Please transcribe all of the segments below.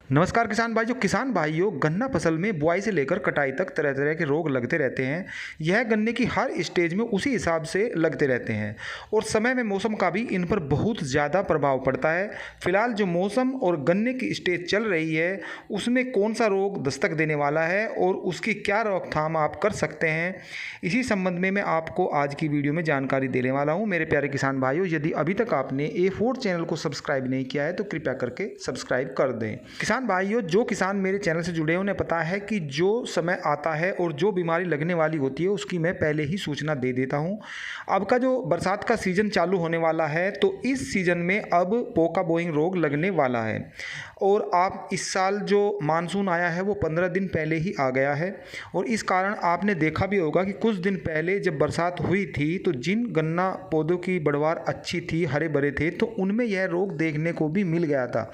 नमस्कार किसान भाइयों गन्ना फसल में बुआई से लेकर कटाई तक तरह तरह के रोग लगते रहते हैं। यह गन्ने की हर स्टेज में उसी हिसाब से लगते रहते हैं और समय में मौसम का भी इन पर बहुत ज़्यादा प्रभाव पड़ता है। फिलहाल जो मौसम और गन्ने की स्टेज चल रही है उसमें कौन सा रोग दस्तक देने वाला है और उसकी क्या रोकथाम आप कर सकते हैं, इसी संबंध में मैं आपको आज की वीडियो में जानकारी देने वाला हूँ। मेरे प्यारे किसान भाइयों, यदि अभी तक आपने A4 चैनल को सब्सक्राइब नहीं किया है तो कृपया करके सब्सक्राइब कर दें। किसान भाइयों, जो किसान मेरे चैनल से जुड़े हैं उन्हें पता है कि जो समय आता है और जो बीमारी लगने वाली होती है उसकी मैं पहले ही सूचना दे देता हूं। अब का जो बरसात का सीज़न चालू होने वाला है तो इस सीज़न में अब पोका बोइंग रोग लगने वाला है और आप इस साल जो मानसून आया है वो 15 दिन पहले ही आ गया है और इस कारण आपने देखा भी होगा कि कुछ दिन पहले जब बरसात हुई थी तो जिन गन्ना पौधों की बढ़वार अच्छी थी, हरे भरे थे, तो उनमें यह रोग देखने को भी मिल गया था।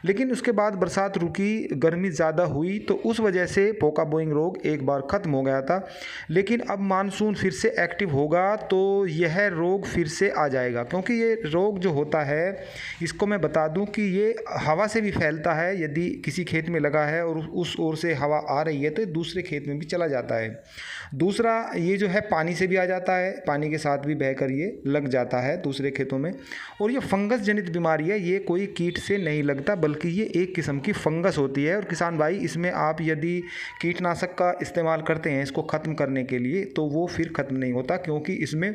लेकिन उसके बाद बरसात रुकी, गर्मी ज़्यादा हुई तो उस वजह से पोका बोइंग रोग एक बार ख़त्म हो गया था। लेकिन अब मानसून फिर से एक्टिव होगा तो यह रोग फिर से आ जाएगा, क्योंकि ये रोग जो होता है इसको मैं बता दूं कि ये हवा से भी फैलता है। यदि किसी खेत में लगा है और उस ओर से हवा आ रही है तो दूसरे खेत में भी चला जाता है। दूसरा, ये जो है पानी से भी आ जाता है, पानी के साथ भी बहकर ये लग जाता है दूसरे खेतों में। और ये फंगस जनित बीमारी है, ये कोई कीट से नहीं लगता बल्कि ये एक किस्म की फंगस होती है। और किसान भाई, इसमें आप यदि कीटनाशक का इस्तेमाल करते हैं इसको ख़त्म करने के लिए तो वो फिर ख़त्म नहीं होता, क्योंकि इसमें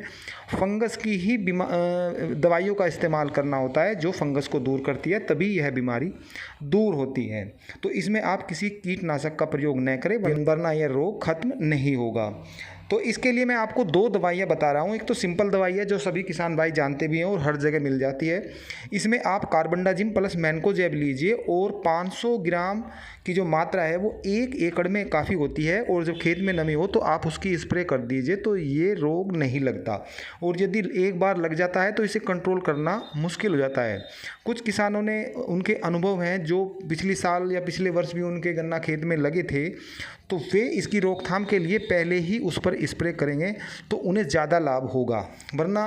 फंगस की ही दवाइयों का इस्तेमाल करना होता है जो फंगस को दूर करती है, तभी यह बीमारी दूर होती है। तो इसमें आप किसी कीटनाशक का प्रयोग न करें वरना यह रोग खत्म नहीं होगा। तो इसके लिए मैं आपको 2 दवाइयाँ बता रहा हूँ। एक तो सिंपल दवाई है जो सभी किसान भाई जानते भी हैं और हर जगह मिल जाती है। इसमें आप कार्बेंडाजिम प्लस मैनकोजेब लीजिए और 500 ग्राम की जो मात्रा है वो 1 एकड़ में काफ़ी होती है। और जब खेत में नमी हो तो आप उसकी स्प्रे कर दीजिए तो ये रोग नहीं लगता। और यदि एक बार लग जाता है तो इसे कंट्रोल करना मुश्किल हो जाता है। कुछ किसानों ने उनके अनुभव हैं जो पिछले साल या पिछले वर्ष भी उनके गन्ना खेत में लगे थे, तो वे इसकी रोकथाम के लिए पहले ही उस पर स्प्रे करेंगे तो उन्हें ज़्यादा लाभ होगा। वरना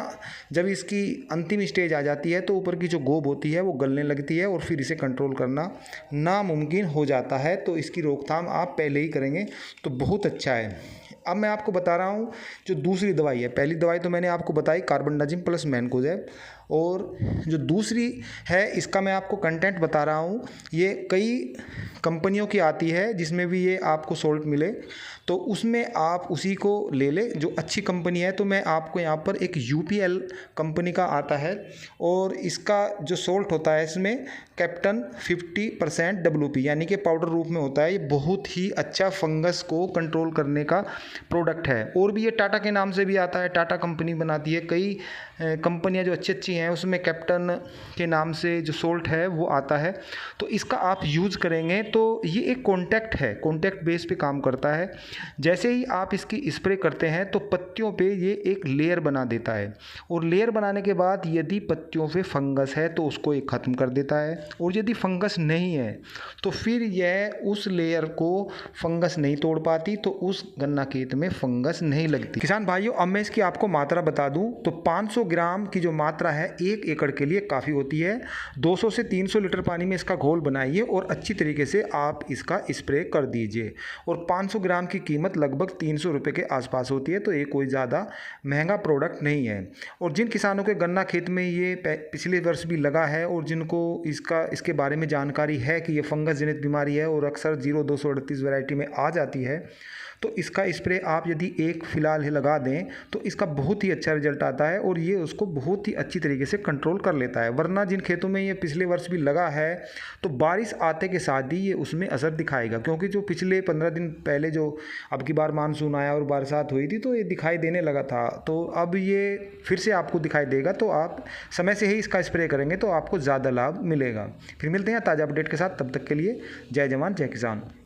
जब इसकी अंतिम स्टेज आ जाती है तो ऊपर की जो गोब होती है वो गलने लगती है और फिर इसे कंट्रोल करना नामुमकिन हो जाता है। तो इसकी रोकथाम आप पहले ही करेंगे तो बहुत अच्छा है। अब मैं आपको बता रहा हूँ जो दूसरी दवाई है। पहली दवाई तो मैंने आपको बताई कार्बेंडाजिम प्लस मैनकोजेब, और जो दूसरी है इसका मैं आपको कंटेंट बता रहा हूँ। ये कई कंपनियों की आती है जिसमें भी ये आपको सोल्ट मिले, तो उसमें आप उसी को ले लें जो अच्छी कंपनी है। तो मैं आपको यहाँ पर एक UPL कंपनी का आता है और इसका जो सोल्ट होता है इसमें कैप्टन 50% WP यानी कि पाउडर रूप में होता है। ये बहुत ही अच्छा फंगस को कंट्रोल करने का प्रोडक्ट है। और भी ये टाटा के नाम से भी आता है, टाटा कंपनी बनाती है। कई कंपनियां जो अच्छी अच्छी हैं उसमें कैप्टन के नाम से जो सोल्ट है वो आता है। तो इसका आप यूज़ करेंगे तो ये एक कॉन्टैक्ट है, कॉन्टैक्ट बेस पे काम करता है। जैसे ही आप इसकी स्प्रे करते हैं तो पत्तियों पे ये एक लेयर बना देता है और लेयर बनाने के बाद यदि पत्तियों पे फंगस है तो उसको ये ख़त्म कर देता है। और यदि फंगस नहीं है तो फिर यह उस लेयर को फंगस नहीं तोड़ पाती, तो उस गन्ना खेत में फंगस नहीं लगती। किसान भाइयों, अब मैं इसकी आपको मात्रा बता दूं तो 500 ग्राम की जो मात्रा है 1 एकड़ के लिए काफ़ी होती है। 200 से 300 लीटर पानी में इसका घोल बनाइए और अच्छी तरीके से आप इसका स्प्रे कर दीजिए। और 500 ग्राम की कीमत लगभग 300 रुपये के आसपास होती है, तो ये कोई ज़्यादा महंगा प्रोडक्ट नहीं है। और जिन किसानों के गन्ना खेत में ये पिछले वर्ष भी लगा है और जिनको इसके बारे में जानकारी है कि ये फंगस जनित बीमारी है और अक्सर 0238 वैरायटी में आ जाती है, तो इसका स्प्रे आप यदि एक फ़िलहाल ही लगा दें तो इसका बहुत ही अच्छा रिजल्ट आता है और ये उसको बहुत ही अच्छी तरीके से कंट्रोल कर लेता है। वरना जिन खेतों में ये पिछले वर्ष भी लगा है तो बारिश आते के साथ ही ये उसमें असर दिखाएगा, क्योंकि जो पिछले 15 दिन पहले जो अब की बार मानसून आया और बरसात हुई थी तो ये दिखाई देने लगा था। तो अब ये फिर से आपको दिखाई देगा, तो आप समय से ही इसका स्प्रे करेंगे तो आपको ज़्यादा लाभ मिलेगा। फिर मिलते हैं ताज़ा अपडेट के साथ, तब तक के लिए जय जवान जय किसान।